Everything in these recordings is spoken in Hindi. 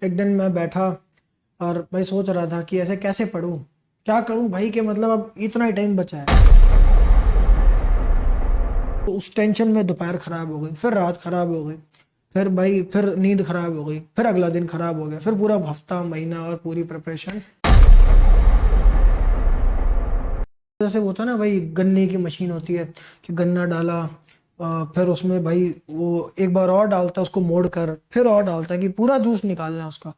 एक दिन मैं बैठा और भाई सोच रहा था कि ऐसे कैसे पढूं, क्या करूं भाई, कि मतलब अब इतना ही टाइम बचा है। तो उस टेंशन में दोपहर खराब हो गई, फिर रात खराब हो गई, फिर भाई फिर नींद खराब हो गई, फिर अगला दिन खराब हो गया, फिर पूरा हफ्ता महीना और पूरी प्रिपरेशन। जैसे वो होता है ना भाई, गन्ने की मशीन होती है कि गन्ना डाला, फिर उसमें भाई वो एक बार और डालता है, उसको मोड़ कर फिर और डालता है कि पूरा जूस निकालना है उसका।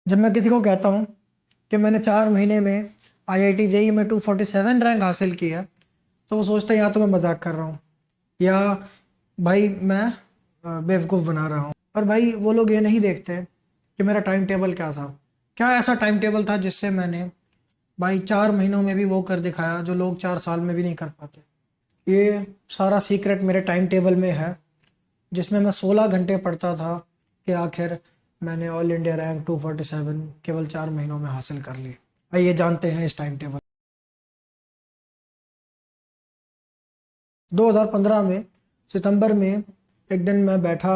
जब मैं किसी को कहता हूँ कि मैंने 4 महीने में IIT जेई में 247 रैंक हासिल की है, तो वो सोचते हैं या तो मैं मजाक कर रहा हूँ, या भाई मैं बेवकूफ़ बना रहा हूँ। और भाई वो लोग ये नहीं देखते कि मेरा टाइम टेबल क्या था। क्या ऐसा टाइम टेबल था जिससे मैंने भाई 4 महीनों में भी वो कर दिखाया जो लोग 4 साल में भी नहीं कर पाते। ये सारा सीक्रेट मेरे टाइम टेबल में है, जिसमें मैं 16 घंटे पढ़ता था, कि आखिर मैंने ऑल इंडिया रैंक 247 केवल 4 महीनों में हासिल कर ली। आइए जानते हैं इस टाइम टेबल। 2015 में सितंबर में एक दिन मैं बैठा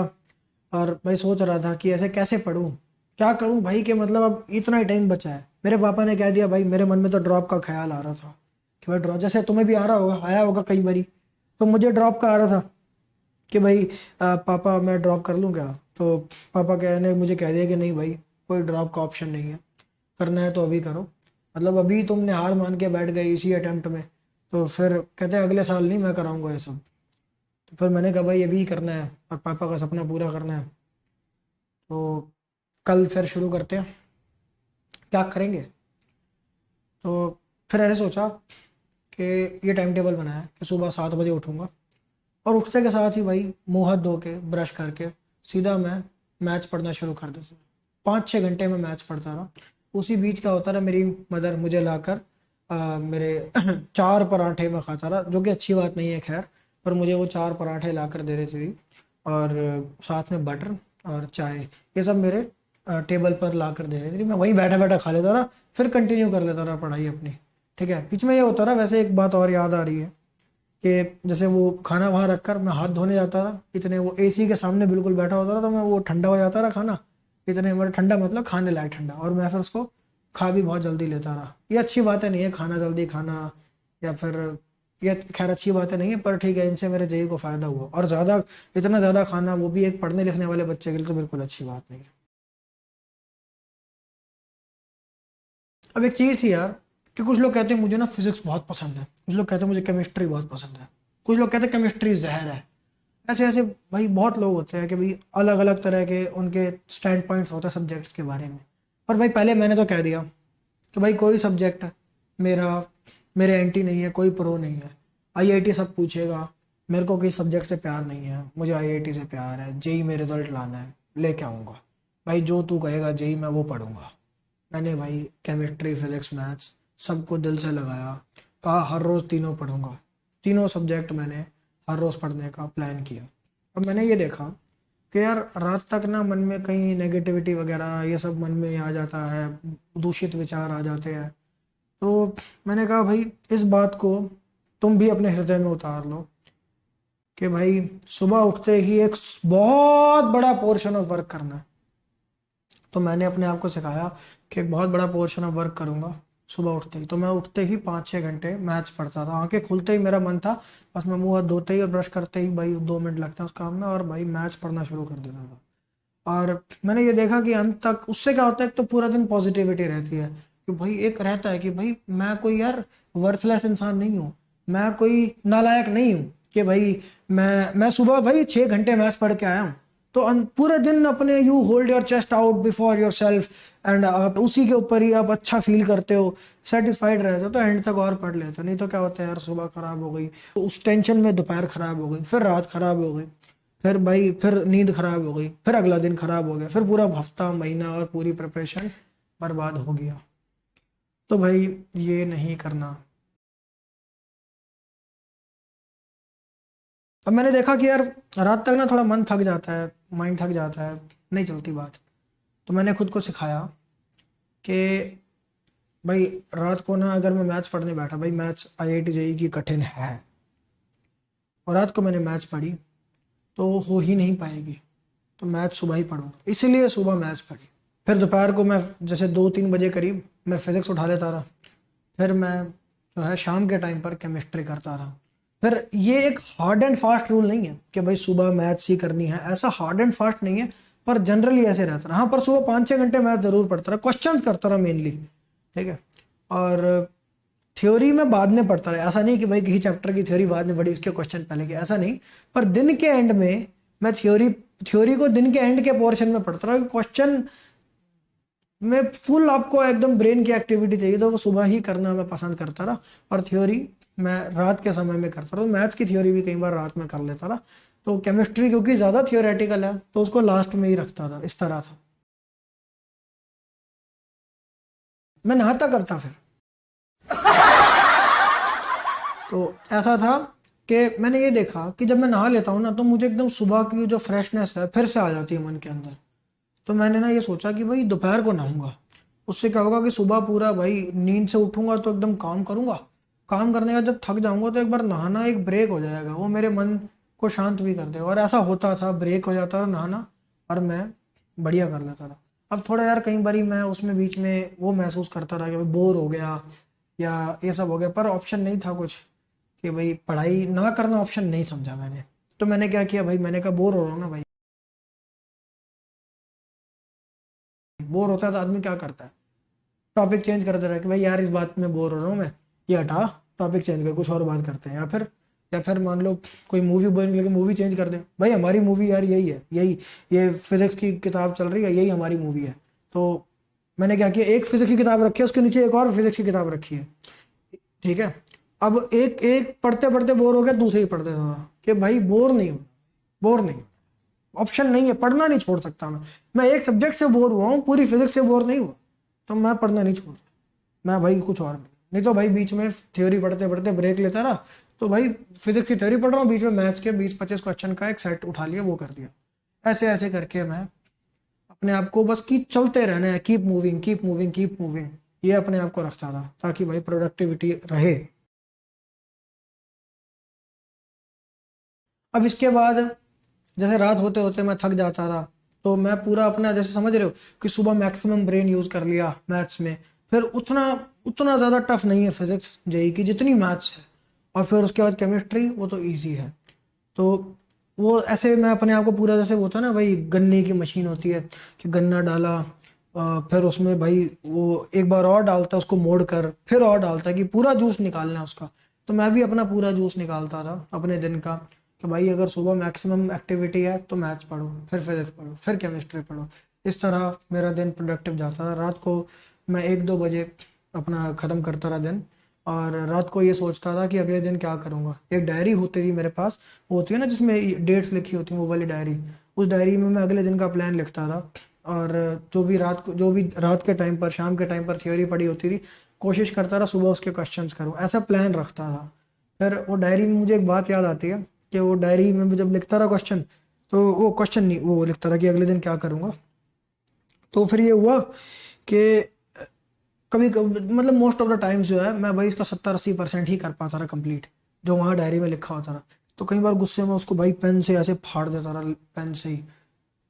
और भाई सोच रहा था कि ऐसे कैसे पढूं, क्या करूं भाई, कि मतलब अब इतना ही टाइम बचा है। मेरे पापा ने कह दिया भाई, मेरे मन में तो ड्रॉप का ख्याल आ रहा था कि भाई ड्रॉप, जैसे तुम्हें भी आ रहा होगा, आया होगा कई बारी, तो मुझे ड्रॉप का आ रहा था कि भाई पापा मैं ड्रॉप कर लूँ क्या। तो पापा कहने मुझे कह दिया कि नहीं भाई, कोई ड्रॉप का ऑप्शन नहीं है, करना है तो अभी करो। मतलब अभी तुमने हार मान के बैठ गए इसी अटेम्प्ट में, तो फिर कहते हैं अगले साल नहीं मैं कराऊंगा ये सब। तो फिर मैंने कहा भाई अभी ही करना है और पापा का सपना पूरा करना है, तो कल फिर शुरू करते हैं, क्या करेंगे। तो फिर ऐसे सोचा कि ये टाइम टेबल बनाया कि सुबह 7 बजे उठूंगा, और उठते के साथ ही भाई मुंह हाथ धो के ब्रश करके सीधा मैं मैथ्स पढ़ना शुरू कर देता। 5-6 घंटे में मैथ्स पढ़ता रहा। उसी बीच क्या होता रहा, मेरी मदर मुझे लाकर मेरे 4 पराठे में खाता रहा, जो कि अच्छी बात नहीं है खैर, पर मुझे वो 4 पराठे लाकर दे रही थी, और साथ में बटर और चाय, ये सब मेरे टेबल पर ला कर दे रही थी। मैं वहीं बैठा बैठा खा लेता रहा, फिर कंटिन्यू कर लेता रहा पढ़ाई अपनी। ठीक है, बीच में ये होता रहा। वैसे एक बात और याद आ रही है कि जैसे वो खाना वहाँ रखकर मैं हाथ धोने जाता था, इतने वो एसी के सामने बिल्कुल बैठा होता था, तो मैं वो ठंडा हो जाता रहा खाना, इतने मतलब ठंडा मतलब खाने लायक ठंडा, और मैं फिर उसको खा भी बहुत जल्दी लेता रहा। ये अच्छी बातें नहीं है खाना जल्दी खाना, या फिर ये खैर अच्छी बातें नहीं है, पर ठीक है, इनसे मेरे जेई को फ़ायदा हुआ। और ज़्यादा, इतना ज़्यादा खाना, वो भी एक पढ़ने लिखने वाले बच्चे के लिए, तो बिल्कुल अच्छी बात नहीं है। अब एक चीज़ थी यार, कि कुछ लोग कहते हैं मुझे ना फिजिक्स बहुत पसंद है, कुछ लोग कहते हैं मुझे केमिस्ट्री बहुत पसंद है, कुछ लोग कहते हैं केमिस्ट्री जहर है। ऐसे ऐसे भाई बहुत लोग होते हैं कि भाई अलग अलग तरह के उनके स्टैंड पॉइंट्स होते हैं सब्जेक्ट्स के बारे में। पर भाई पहले मैंने तो कह दिया कि भाई कोई सब्जेक्ट मेरा मेरे एंटी नहीं है, कोई प्रो नहीं है। IIT सब पूछेगा, मेरे को किसी सब्जेक्ट से प्यार नहीं है, मुझे IIT से प्यार है। जेई में रिजल्ट लाना है, लेके आऊँगा भाई, जो तू कहेगा जेई मैं वो पढ़ूंगा। मैंने भाई केमिस्ट्री फिजिक्स मैथ्स सबको दिल से लगाया, कहा हर रोज़ तीनों पढ़ूंगा। तीनों सब्जेक्ट मैंने हर रोज़ पढ़ने का प्लान किया। अब मैंने ये देखा कि यार रात तक ना मन में कहीं नेगेटिविटी वगैरह ये सब मन में आ जाता है, दूषित विचार आ जाते हैं। तो मैंने कहा भाई इस बात को तुम भी अपने हृदय में उतार लो, कि भाई सुबह उठते ही एक बहुत बड़ा पोर्शन ऑफ वर्क करना है। तो मैंने अपने आप को सिखाया कि एक बहुत बड़ा पोर्शन ऑफ वर्क करूंगा सुबह उठते ही। तो मैं उठते ही 5-6 घंटे मैथ्स पढ़ता था, आंखें खुलते ही मेरा मन था, बस मैं मुंह हाथ धोते ही और ब्रश करते ही भाई 2 मिनट लगता है उस काम में, और भाई मैथ्स पढ़ना शुरू कर देता था। और मैंने ये देखा कि अंत तक उससे क्या होता है, एक तो पूरा दिन पॉजिटिविटी रहती है, कि भाई एक रहता है कि भाई मैं कोई यार वर्थलेस इंसान नहीं हूँ, मैं कोई नालायक नहीं हूँ, कि भाई मैं सुबह भाई 6 घंटे मैथ्स पढ़ के आया हूँ। तो पूरे दिन अपने you hold your chest out before your self, and आप उसी के ऊपर ही आप अच्छा फील करते हो, सेटिस्फाइड रहते हो, तो एंड तक और पढ़ लेते हो। नहीं तो क्या होता है यार, सुबह खराब हो गई तो उस टेंशन में दोपहर खराब हो गई, फिर रात खराब हो गई, फिर भाई फिर नींद खराब हो गई, फिर अगला दिन खराब हो गया, फिर पूरा हफ्ता महीना और पूरी प्रिपरेशन बर्बाद हो गया। तो भाई ये नहीं करना। अब मैंने देखा कि यार रात तक ना थोड़ा मन थक जाता है, माइंड थक जाता है, नहीं चलती बात। तो मैंने खुद को सिखाया कि भाई रात को ना अगर मैं मैथ्स पढ़ने बैठा, भाई मैथ्स आईआईटी जेईई की कठिन है, और रात को मैंने मैथ्स पढ़ी तो हो ही नहीं पाएगी, तो मैथ्स सुबह ही पढ़ूंगा, इसीलिए सुबह मैथ्स पढ़ी। फिर दोपहर को मैं जैसे 2-3 बजे करीब मैं फिज़िक्स उठा लेता रहा। फिर मैं जो है शाम के टाइम पर केमिस्ट्री करता रहा। फिर ये एक हार्ड एंड फास्ट रूल नहीं है कि भाई सुबह मैथ्स ही करनी है, ऐसा हार्ड एंड फास्ट नहीं है, पर जनरली ऐसे रहता रहा। हाँ, पर सुबह 5-6 घंटे मैथ्स ज़रूर पढ़ता रहा, क्वेश्चंस करता रहा मेनली, ठीक है। और थ्योरी में बाद में पढ़ता रहा, ऐसा नहीं कि भाई किसी चैप्टर की थ्योरी बाद में पढ़ी उसके क्वेश्चन पहले के, ऐसा नहीं। पर दिन के एंड में मैं थ्योरी को दिन के एंड के पोर्शन में पढ़ता रहा। क्वेश्चन में फुल आपको एकदम ब्रेन की एक्टिविटी चाहिए, तो वो सुबह ही करना मैं पसंद करता रहा। और थ्योरी मैं रात के समय में करता रहा। मैथ्स की थ्योरी भी कई बार रात में कर लेता रहा। तो केमिस्ट्री क्योंकि ज़्यादा थियोरेटिकल है तो उसको लास्ट में ही रखता था, इस तरह था। मैं नहाता करता फिर। तो ऐसा था कि मैंने ये देखा कि जब मैं नहा लेता हूँ ना तो मुझे एकदम सुबह की जो फ्रेशनेस है फिर से आ जाती है मन के अंदर। तो मैंने ना ये सोचा कि भाई दोपहर को नहाऊंगा, उससे क्या होगा कि सुबह पूरा भाई नींद से उठूंगा तो एकदम काम करूंगा, काम करने का जब थक जाऊंगा तो एक बार नहाना एक ब्रेक हो जाएगा, वो मेरे मन को शांत भी कर देगा। और ऐसा होता था, ब्रेक हो जाता था नहाना और मैं बढ़िया कर लेता था। अब थोड़ा यार कई बारी मैं उसमें बीच में वो महसूस करता था कि भाई बोर हो गया या ये सब हो गया, पर ऑप्शन नहीं था कुछ कि भाई पढ़ाई ना करना ऑप्शन नहीं समझा मैंने। तो मैंने क्या किया भाई, मैंने कहा बोर हो रहा हूँ ना भाई, बोर होता है तो आदमी क्या करता है, टॉपिक चेंज करते रहे कि भाई यार इस बात में बोर हो रहा हूँ मैं, ये हटा, टॉपिक चेंज कर कुछ और बात करते हैं। या फिर मान लो कोई मूवी बोरिंग लगे, मूवी चेंज कर दे, भाई हमारी मूवी यार यही है, यही ये फिजिक्स की किताब चल रही है, यही हमारी मूवी है। तो मैंने क्या किया, एक फिजिक्स की किताब रखी है, उसके नीचे एक और फिजिक्स की किताब रखी है, ठीक है। अब एक एक पढ़ते पढ़ते बोर हो गया, दूसरी पढ़ते था कि भाई बोर नहीं हो, बोर नहीं, ऑप्शन नहीं है, पढ़ना नहीं छोड़ सकता मैं एक सब्जेक्ट से बोर हुआ हूँ, पूरी फिजिक्स से बोर नहीं हुआ, तो मैं पढ़ना नहीं छोड़, मैं भाई कुछ और नहीं तो भाई बीच में थ्योरी पढ़ते पढ़ते ब्रेक लेता रहा। तो भाई फिजिक्स की थ्योरी पढ़ रहा हूँ, बीच में मैथ्स के 20-25 क्वेश्चन का एक सेट उठा लिया, वो कर दिया। ऐसे ऐसे करके मैं अपने आप को बस की चलते रहना है, keep moving keep moving keep moving, ये अपने आप को रखता था ताकि भाई प्रोडक्टिविटी रहे। अब इसके बाद जैसे रात होते होते मैं थक जाता था, तो मैं पूरा अपना जैसे समझ रहे हो कि सुबह मैक्सिमम ब्रेन यूज कर लिया मैथ्स में, फिर उतना उतना ज़्यादा टफ नहीं है फिजिक्स जेई की जितनी मैथ्स है। और फिर उसके बाद केमिस्ट्री, वो तो इजी है। तो वो ऐसे मैं अपने आप को पूरा जैसे वो था ना भाई, गन्ने की मशीन होती है कि गन्ना डाला, फिर उसमें भाई वो एक बार और डालता है, उसको मोड़ कर फिर और डालता है कि पूरा जूस निकालना है उसका। तो मैं भी अपना पूरा जूस निकालता था अपने दिन का कि भाई अगर सुबह मैक्सिमम एक्टिविटी है तो मैथ्स पढ़ो, फिर फिजिक्स पढ़ो, फिर केमिस्ट्री पढ़ो। इस तरह मेरा दिन प्रोडक्टिव जाता था। रात को मैं 1-2 बजे अपना ख़त्म करता रहा दिन, और रात को ये सोचता था कि अगले दिन क्या करूँगा। एक डायरी होती थी मेरे पास, वो होती है ना जिसमें डेट्स लिखी होती हैं, वो वाली डायरी। उस डायरी में मैं अगले दिन का प्लान लिखता था, और जो भी रात के टाइम पर, शाम के टाइम पर थ्योरी पढ़ी होती थी, कोशिश करता रहा सुबह उसके क्वेश्चंस करूँ, ऐसा प्लान रखता था। फिर वो डायरी में मुझे एक बात याद आती है कि वो डायरी में जब लिखता रहा क्वेश्चन, तो वो क्वेश्चन नहीं, वो लिखता रहा कि अगले दिन क्या करूँगा। तो फिर ये हुआ कि मतलब मोस्ट ऑफ द टाइम्स जो है मैं भाई इसका 70-80% ही कर पाता रहा कंप्लीट, जो वहाँ डायरी में लिखा होता रहा। तो कई बार गुस्से में उसको भाई पेन से ऐसे फाड़ देता रहा, पेन से ही।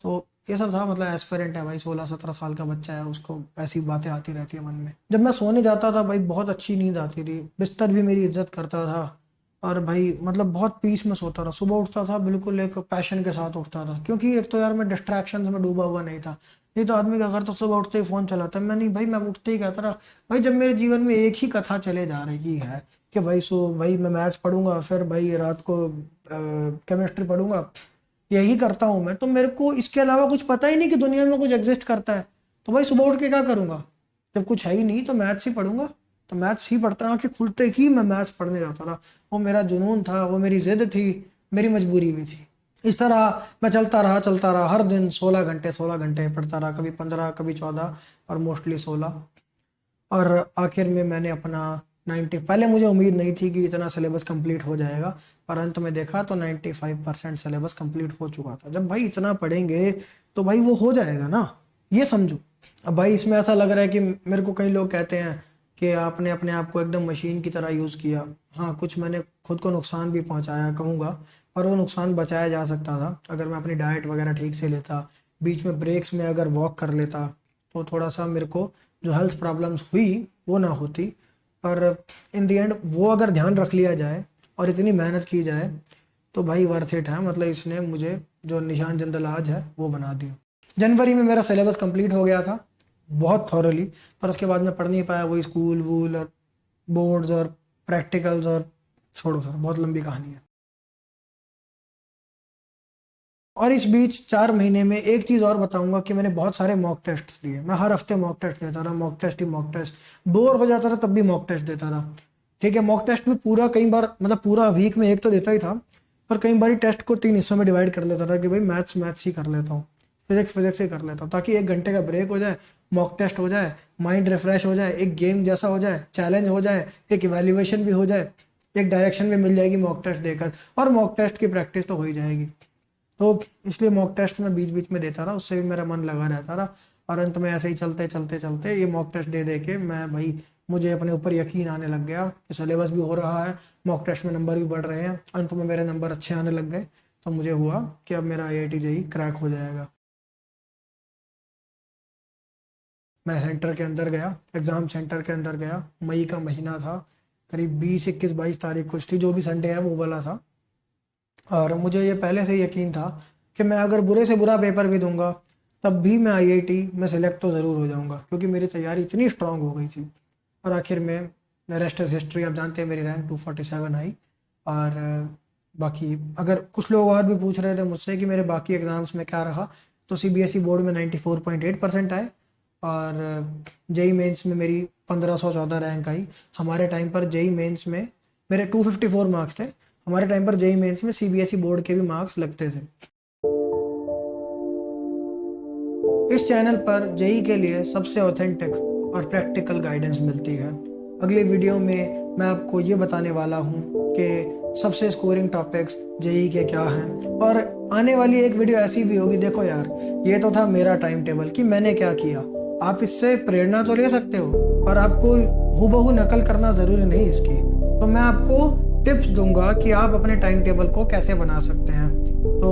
तो ये सब था, मतलब एस्पिरेंट है भाई, 16-17 साल का बच्चा है, उसको ऐसी बातें आती रहती है मन में। जब मैं सोने जाता था भाई बहुत अच्छी नींद आती थी, बिस्तर भी मेरी इज्जत करता था, और भाई मतलब बहुत पीस में सोता था। सुबह उठता था बिल्कुल एक पैशन के साथ उठता था, क्योंकि एक तो यार मैं डिस्ट्रैक्शन में डूबा हुआ नहीं था। नहीं तो आदमी क्या करता, सुबह उठते ही फोन चलाता है, मैं नहीं भाई, मैं उठते ही कहता रहा भाई जब मेरे जीवन में एक ही कथा चले जा रही है कि भाई भाई मैं मैथ्स पढ़ूंगा, फिर भाई रात को केमिस्ट्री पढ़ूंगा, यही करता हूँ मैं, तो मेरे को इसके अलावा कुछ पता ही नहीं कि दुनिया में कुछ एग्जिस्ट करता है। तो भाई सुबह उठ के क्या करूंगा, जब कुछ है ही नहीं तो मैथ्स ही पढ़ूंगा। तो मैथ्स ही पढ़ता, आंखें खुलते ही मैं मैथ्स पढ़ने जाता था। वो मेरा जुनून था, वो मेरी जिद थी, मेरी मजबूरी भी थी। इस तरह मैं चलता रहा हर दिन 16 घंटे पढ़ता रहा, कभी 15 कभी 14 और मोस्टली 16। और आखिर में मैंने अपना 90, पहले मुझे उम्मीद नहीं थी कि इतना सिलेबस कंप्लीट हो जाएगा, पर अंत में देखा तो 95% सिलेबस कंप्लीट हो चुका था। जब भाई इतना पढ़ेंगे तो भाई वो हो जाएगा ना, ये समझो। अब भाई इसमें ऐसा लग रहा है कि मेरे को कई लोग कहते हैं कि आपने अपने आप को एकदम मशीन की तरह यूज़ किया। हाँ, कुछ मैंने खुद को नुकसान भी पहुंचाया कहूँगा, पर वो नुकसान बचाया जा सकता था अगर मैं अपनी डाइट वगैरह ठीक से लेता, बीच में ब्रेक्स में अगर वॉक कर लेता, तो थोड़ा सा मेरे को जो हेल्थ प्रॉब्लम्स हुई वो ना होती। पर इन द एंड वो अगर ध्यान रख लिया जाए और इतनी मेहनत की जाए तो भाई वर्थ इट है। मतलब इसने मुझे जो निशान जिंदलाज है वो बना दिया। जनवरी में मेरा सिलेबस कंप्लीट हो गया था बहुत थॉरली, पर उसके बाद मैं पढ़ नहीं पाया, वही स्कूल वूल और बोर्ड्स और प्रैक्टिकल्स और छोड़ो सर, बहुत लंबी कहानी है। और इस बीच 4 महीने में एक चीज़ और बताऊंगा कि मैंने बहुत सारे मॉक टेस्ट दिए। मैं हर हफ्ते मॉक टेस्ट देता था, मॉक टेस्ट ही मॉक टेस्ट। बोर हो जाता था तब भी मॉक टेस्ट देता था। ठीक है, मॉक टेस्ट भी पूरा कई बार मतलब पूरा वीक में एक तो देता ही था, पर कई बार टेस्ट को 3 हिस्सों में डिवाइड कर लेता था कि भाई मैथ्स ही कर लेता हूँ, फिजिक्स ही कर लेता हूँ, ताकि 1 घंटे का ब्रेक हो जाए, मॉक टेस्ट हो जाए, माइंड रिफ्रेश हो जाए, एक गेम जैसा हो जाए, चैलेंज हो जाए, एक इवेल्युएशन भी हो जाए, एक डायरेक्शन भी मिल जाएगी मॉक टेस्ट देकर, और मॉक टेस्ट की प्रैक्टिस तो हो ही जाएगी। तो इसलिए मॉक टेस्ट में बीच बीच में देता रहा, उससे भी मेरा मन लगा रहता रहा। और अंत में ऐसे ही चलते चलते चलते ये मॉक टेस्ट दे दे के मैं भाई, मुझे अपने ऊपर यकीन आने लग गया कि सिलेबस भी हो रहा है, मॉक टेस्ट में नंबर भी बढ़ रहे हैं, अंत में मेरे नंबर अच्छे आने लग गए। तो मुझे हुआ कि अब मेरा IIT JEE क्रैक हो जाएगा। मैं सेंटर के अंदर गया, एग्ज़ाम सेंटर के अंदर गया, मई का महीना था, करीब 20, 21, 22 तारीख कुछ थी, जो भी संडे है वो वाला था। और मुझे ये पहले से यकीन था कि मैं अगर बुरे से बुरा पेपर भी दूंगा तब भी मैं IIT में सेलेक्ट तो ज़रूर हो जाऊंगा, क्योंकि मेरी तैयारी इतनी स्ट्रांग हो गई थी। और आखिर में रेस्ट इज हिस्ट्री, आप जानते हैं मेरी रैंक 247 आई। और बाकी अगर कुछ लोग और भी पूछ रहे थे मुझसे कि मेरे बाकी एग्ज़ाम्स में क्या रहा, तो CBSE बोर्ड में 94.8% आए, और JEE मेंस में मेरी 1514 रैंक आई। हमारे टाइम पर JEE मेंस में मेरे 254 मार्क्स थे। हमारे टाइम पर JEE मेंस में CBSE बोर्ड के भी मार्क्स लगते थे। इस चैनल पर JEE के लिए सबसे ऑथेंटिक और प्रैक्टिकल गाइडेंस मिलती है। अगले वीडियो में मैं आपको ये बताने वाला हूँ कि सबसे स्कोरिंग टॉपिक्स JEE के क्या हैं, और आने वाली एक वीडियो ऐसी भी होगी। देखो यार, ये तो था मेरा टाइम टेबल कि मैंने क्या किया, आप इससे प्रेरणा तो ले सकते हो, पर आपको हूबहू नकल करना ज़रूरी नहीं इसकी। तो मैं आपको टिप्स दूंगा कि आप अपने टाइम टेबल को कैसे बना सकते हैं। तो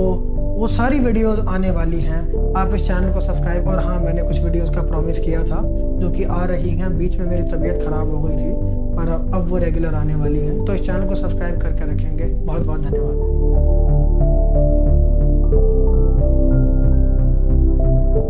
वो सारी वीडियोस आने वाली हैं, आप इस चैनल को सब्सक्राइब, और हाँ, मैंने कुछ वीडियोस का प्रॉमिस किया था जो कि आ रही हैं। बीच में मेरी तबीयत ख़राब हो गई थी, पर अब वो रेगुलर आने वाली हैं। तो इस चैनल को सब्सक्राइब करके रखेंगे। बहुत बहुत धन्यवाद।